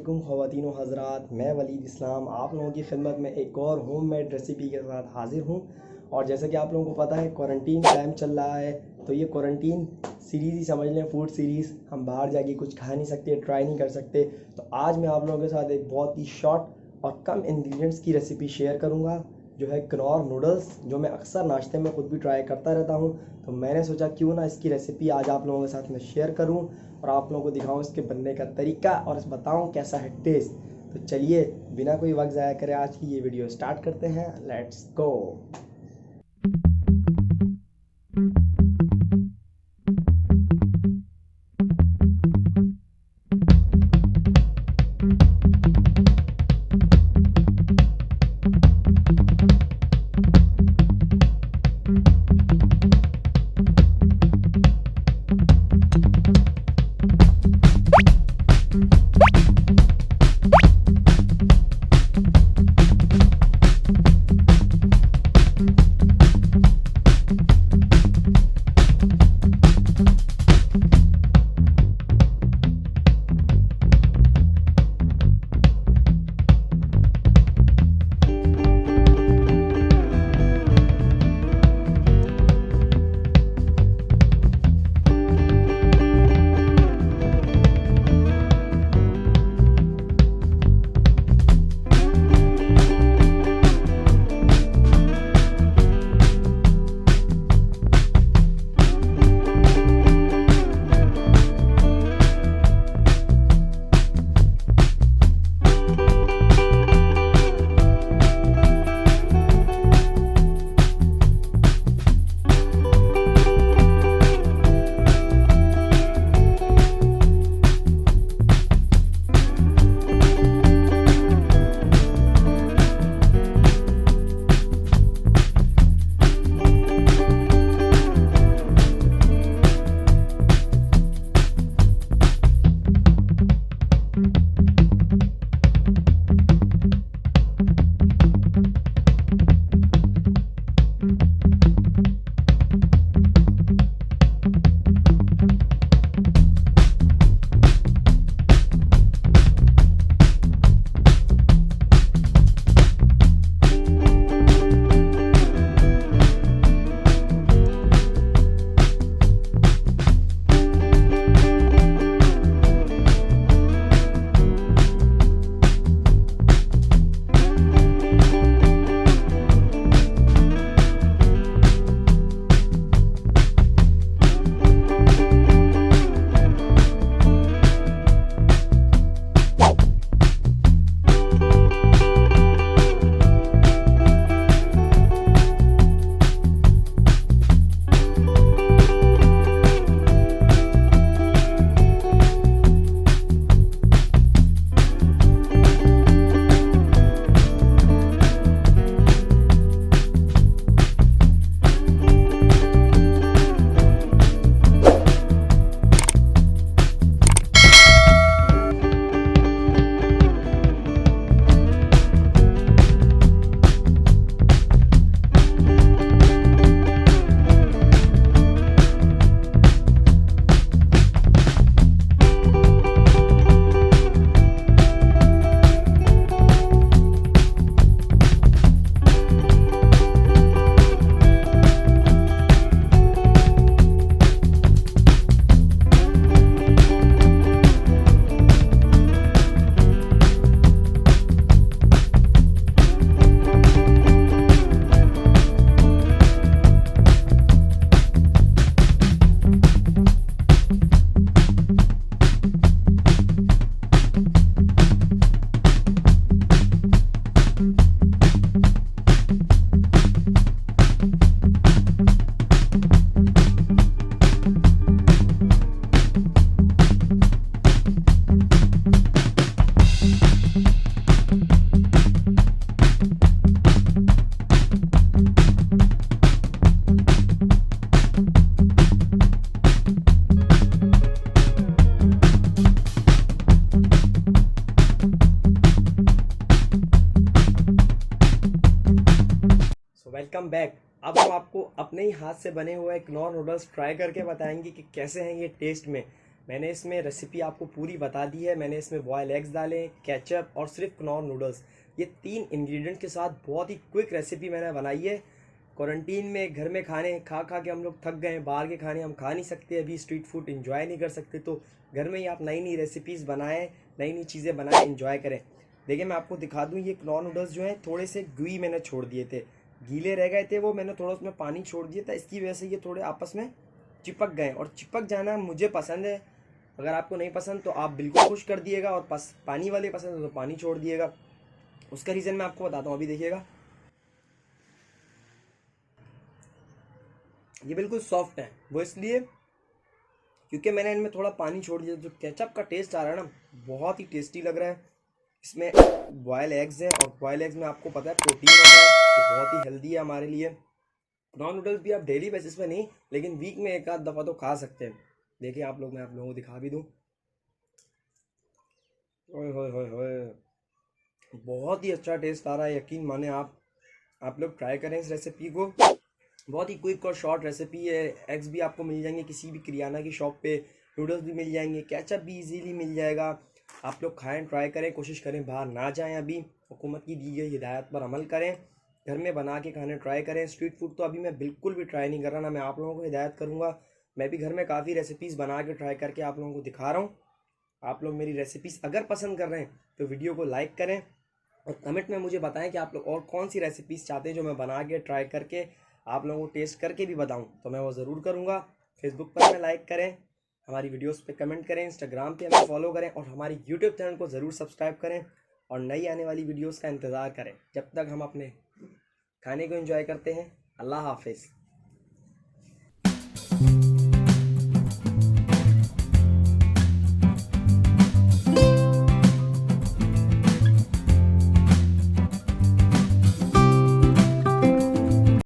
वालेकुम ख़वातीन व हज़रात, मैं वलीद इस्लाम आप लोगों की खिदमत में एक और होममेड रेसिपी के साथ हाज़िर हूँ। और जैसा कि आप लोगों को पता है क्वारंटीन टाइम चल रहा है, तो ये क्वारंटीन सीरीज़ ही समझ लें, फूड सीरीज़। हम बाहर जाके कुछ खा नहीं सकते, ट्राई नहीं कर सकते। तो आज मैं आप लोगों के साथ एक बहुत ही शॉर्ट और कम इंग्रेडिएंट्स की रेसिपी शेयर करूँगा, जो है कनौर नूडल्स, जो मैं अक्सर नाश्ते में ख़ुद भी ट्राई करता रहता हूँ। तो मैंने सोचा क्यों ना इसकी रेसिपी आज आप लोगों के साथ में शेयर करूँ और आप लोगों को दिखाऊँ इसके बनने का तरीका और बताऊँ कैसा है टेस्ट। तो चलिए बिना कोई वक्त ज़ाया करे आज की ये वीडियो स्टार्ट करते हैं। Let's go. Welcome back. अब हम आपको अपने ही हाथ से बने हुए कनौर नूडल्स ट्राई करके बताएंगे कि कैसे हैं ये टेस्ट में। मैंने इसमें रेसिपी आपको पूरी बता दी है। मैंने इसमें बॉयल एग्स डाले, केचप और सिर्फ कनौर नूडल्स, ये 3 इंग्रेडिएंट के साथ बहुत ही क्विक रेसिपी मैंने बनाई है। क्वारंटीन में घर में खाने खा खा के हम लोग थक गए हैं, बाहर के खाने हम खा नहीं सकते, अभी स्ट्रीट फूड इंजॉय नहीं कर सकते, तो घर में ही आप नई नई रेसिपीज़ बनाएं, नई नई चीज़ें बनाएं, इंजॉय करें। देखिए मैं आपको दिखा दूं, ये कनौर नूडल्स जो हैं थोड़े से गीले मैंने छोड़ दिए थे, गीले रह गए थे वो, मैंने थोड़ा उसमें पानी छोड़ दिया था, इसकी वजह से ये थोड़े आपस में चिपक गए। और चिपक जाना मुझे पसंद है, अगर आपको नहीं पसंद तो आप बिल्कुल खुश कर दिएगा, और पानी वाले पसंद है तो पानी छोड़ दिएगा। उसका रीज़न मैं आपको बताता हूँ, अभी देखिएगा ये बिल्कुल सॉफ्ट है, वो इसलिए क्योंकि मैंने इनमें थोड़ा पानी छोड़ दिया। जो केचप का टेस्ट आ रहा है ना, बहुत ही टेस्टी लग रहा है। इसमें बॉयल एग्स हैं, और बॉयल एग्स में आपको पता है प्रोटीन होता है, तो बहुत ही हेल्दी है हमारे लिए। नॉन नूडल्स भी आप डेली बेसिस पे नहीं, लेकिन वीक में एक आध दफ़ा तो खा सकते हैं। देखिए आप लोग, मैं आप लोगों को दिखा भी दूँ। ओए होए होए होए, बहुत ही अच्छा टेस्ट आ रहा है, यकीन माने आप लोग ट्राई करें इस रेसिपी को। बहुत ही क्विक और शॉर्ट रेसिपी है। एग्स भी आपको मिल जाएंगे किसी भी किराना की शॉप पे, नूडल्स भी मिल जाएंगे, केचप भी इजीली मिल जाएगा। आप लोग खाएं, ट्राई करें, कोशिश करें बाहर ना जाएं, अभी हुकूमत की दी गई हिदायत पर अमल करें, घर में बना के खाने ट्राई करें। स्ट्रीट फूड तो अभी मैं बिल्कुल भी ट्राई नहीं कर रहा, ना मैं आप लोगों को हिदायत करूँगा। मैं भी घर में काफ़ी रेसिपीज़ बना के ट्राई करके आप लोगों को दिखा रहा हूँ। आप लोग मेरी रेसिपीज़ अगर पसंद कर रहे हैं तो वीडियो को लाइक करें, और कमेंट में मुझे बताएं कि आप लोग और कौन सी रेसिपीज़ चाहते हैं जो मैं बना के ट्राई करके आप लोगों को टेस्ट करके भी बताऊं, तो मैं वो ज़रूर करूंगा। फेसबुक पर हमें लाइक करें, हमारी वीडियोस पे कमेंट करें, इंस्टाग्राम पे हमें फॉलो करें, और हमारी यूट्यूब चैनल को ज़रूर सब्सक्राइब करें, और नई आने वाली वीडियोस का इंतज़ार करें। जब तक हम अपने खाने को एंजॉय करते हैं, अल्लाह हाफिज़।